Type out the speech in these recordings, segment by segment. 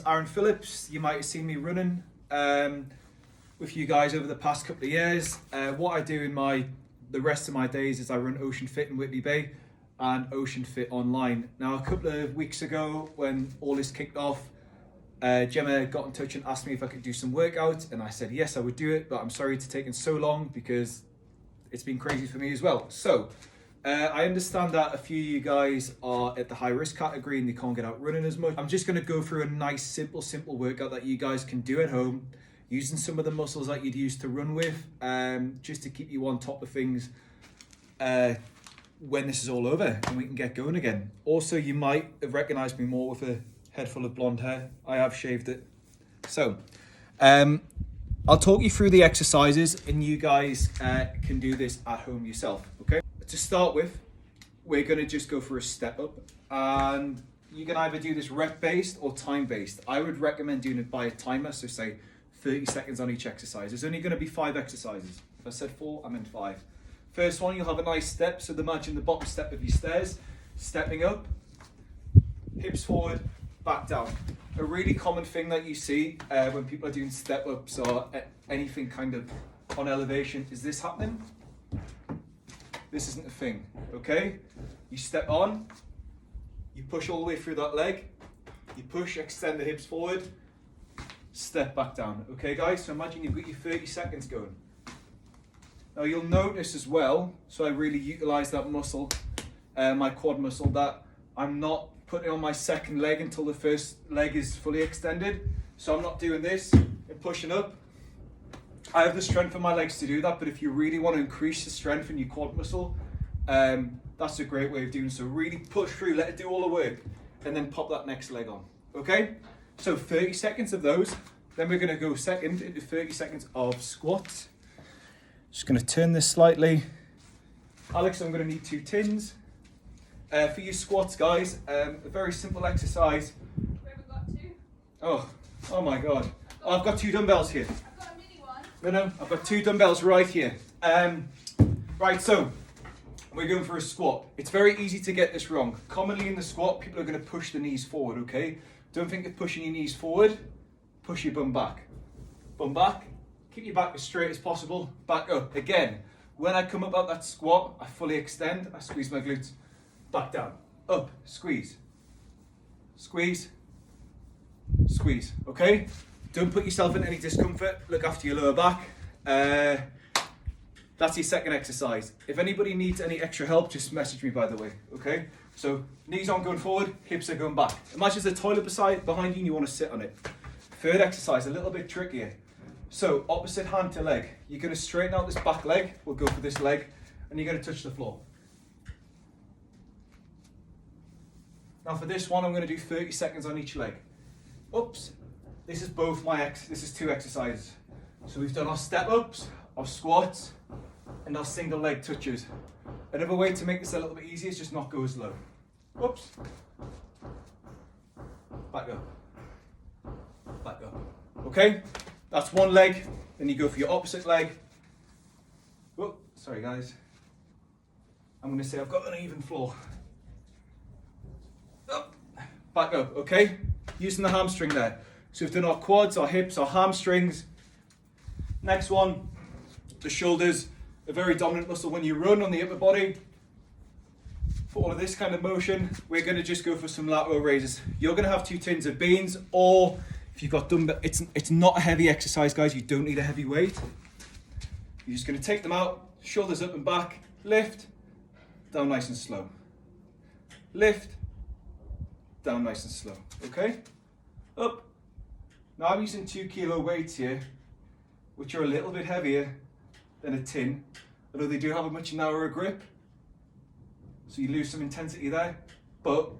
Aaron Phillips. You might have seen me running with you guys over the past couple of years. What I do in the rest of my days is I run Ocean Fit in Whitley Bay and Ocean Fit online. Now, a couple of weeks ago when all this kicked off, Gemma got in touch and asked me if I could do some workouts, and I said yes, I would do it, but I'm sorry it's taken so long because it's been crazy for me as well. So I understand that a few of you guys are at the high risk category and they can't get out running as much. I'm just going to go through a nice simple workout that you guys can do at home using some of the muscles that you'd use to run with, just to keep you on top of things when this is all over and we can get going again. Also, you might have recognized me more with a head full of blonde hair. I have shaved it. So I'll talk you through the exercises and you guys can do this at home yourself, okay? To start with, we're gonna just go for a step up, and you can either do this rep based or time based. I would recommend doing it by a timer, so say 30 seconds on each exercise. There's only gonna be 5 exercises. If I said 4, I meant 5. First one, you'll have a nice step, so imagine the bottom step of your stairs, stepping up, hips forward, back down. A really common thing that you see when people are doing step ups or anything kind of on elevation is this happening. This isn't a thing, okay? You step on, you push all the way through that leg, you push, extend the hips forward, step back down, okay guys? So imagine you've got your 30 seconds going. Now you'll notice as well, so I really utilize that muscle, my quad muscle, that I'm not putting on my second leg until the first leg is fully extended. So I'm not doing this and pushing up. I have the strength in my legs to do that, but if you really want to increase the strength in your quad muscle, that's a great way of doing so. Really push through, let it do all the work, and then pop that next leg on, okay? So 30 seconds of those, then we're gonna go second into 30 seconds of squats. Just gonna turn this slightly. Alex, I'm gonna need 2 tins. For your squats, guys, a very simple exercise. We haven't got 2. Oh my God. I've got 2 dumbbells here. I've got a mini one. No, I've got 2 dumbbells right here. Right, so we're going for a squat. It's very easy to get this wrong. Commonly in the squat, people are going to push the knees forward, okay? Don't think of pushing your knees forward. Push your bum back. Bum back. Keep your back as straight as possible. Back up. Again, when I come up out that squat, I fully extend. I squeeze my glutes. Back down. Up. Squeeze. Squeeze. Squeeze. Okay? Don't put yourself in any discomfort. Look after your lower back. That's your second exercise. If anybody needs any extra help, just message me, by the way. Okay? So knees aren't going forward, hips are going back. Imagine there's a toilet behind you and you want to sit on it. Third exercise, a little bit trickier. So opposite hand to leg. You're going to straighten out this back leg. We'll go for this leg. And you're going to touch the floor. Now for this one, I'm going to do 30 seconds on each leg. Oops. This is 2 exercises. So we've done our step ups, our squats, and our single leg touches. Another way to make this a little bit easier is just not go as low. Oops. Back up. Back up. Okay? That's one leg. Then you go for your opposite leg. Whoop, sorry guys. I'm going to say I've got an uneven floor. Up. Back up, okay? Using the hamstring there. So we've done our quads, our hips, our hamstrings. Next one, the shoulders, a very dominant muscle when you run on the upper body. For all of this kind of motion, we're going to just go for some lateral raises. You're going to have 2 tins of beans, or if you've got dumbbell, it's not a heavy exercise, guys. You don't need a heavy weight. You're just going to take them out, shoulders up and back, lift, down nice and slow. Lift, down nice and slow, okay? Up. Now I'm using 2 kilo weights here, which are a little bit heavier than a tin, although they do have a much narrower grip. So you lose some intensity there, but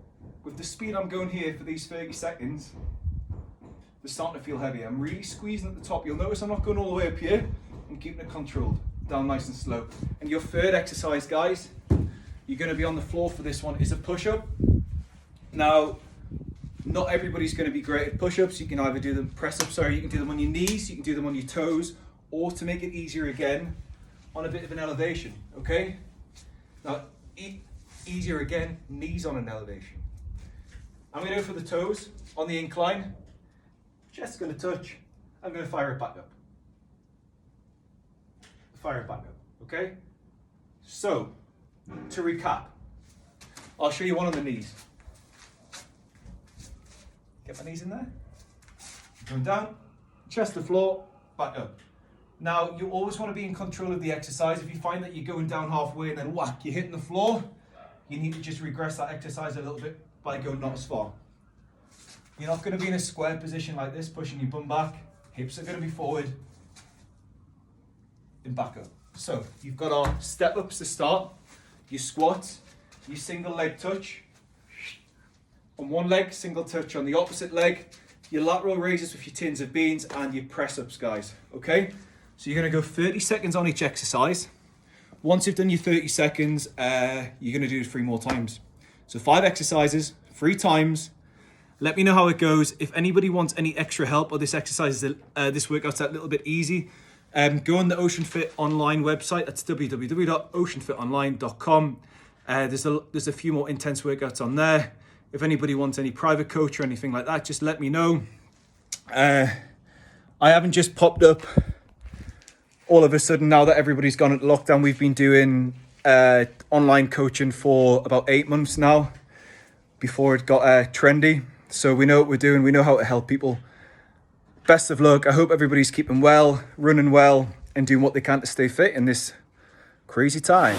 with the speed I'm going here for these 30 seconds, they're starting to feel heavier. I'm really squeezing at the top. You'll notice I'm not going all the way up here. I'm keeping it controlled, down nice and slow. And your third exercise, guys, you're going to be on the floor for this one, is a push-up. Now, not everybody's going to be great at push-ups. You can either do them press-ups, you can do them on your knees, you can do them on your toes, or to make it easier again, on a bit of an elevation, okay? Now, easier again, knees on an elevation. I'm going to go for the toes on the incline. Chest's going to touch. I'm going to fire it back up. Fire it back up, okay? So, to recap, I'll show you one on the knees. Get my knees in there. Going down, chest to floor, back up. Now, you always want to be in control of the exercise. If you find that you're going down halfway and then whack, you're hitting the floor, you need to just regress that exercise a little bit by going not as far. You're not going to be in a square position like this, pushing your bum back. Hips are going to be forward and back up. So, you've got our step ups to start, your squats, your single leg touch. On one leg, single touch on the opposite leg, your lateral raises with your tins of beans, and your press ups, guys. Okay? So you're going to go 30 seconds on each exercise. Once you've done your 30 seconds, you're going to do it 3 more times. So 5 exercises, 3 times. Let me know how it goes. If anybody wants any extra help or this exercise, this workout's a little bit easy, go on the Ocean Fit Online website. That's www.oceanfitonline.com. There's a few more intense workouts on there. If anybody wants any private coach or anything like that, just let me know. I haven't just popped up all of a sudden now that everybody's gone into lockdown. We've been doing online coaching for about 8 months now before it got trendy. So we know what we're doing. We know how to help people. Best of luck. I hope everybody's keeping well, running well, and doing what they can to stay fit in this crazy time.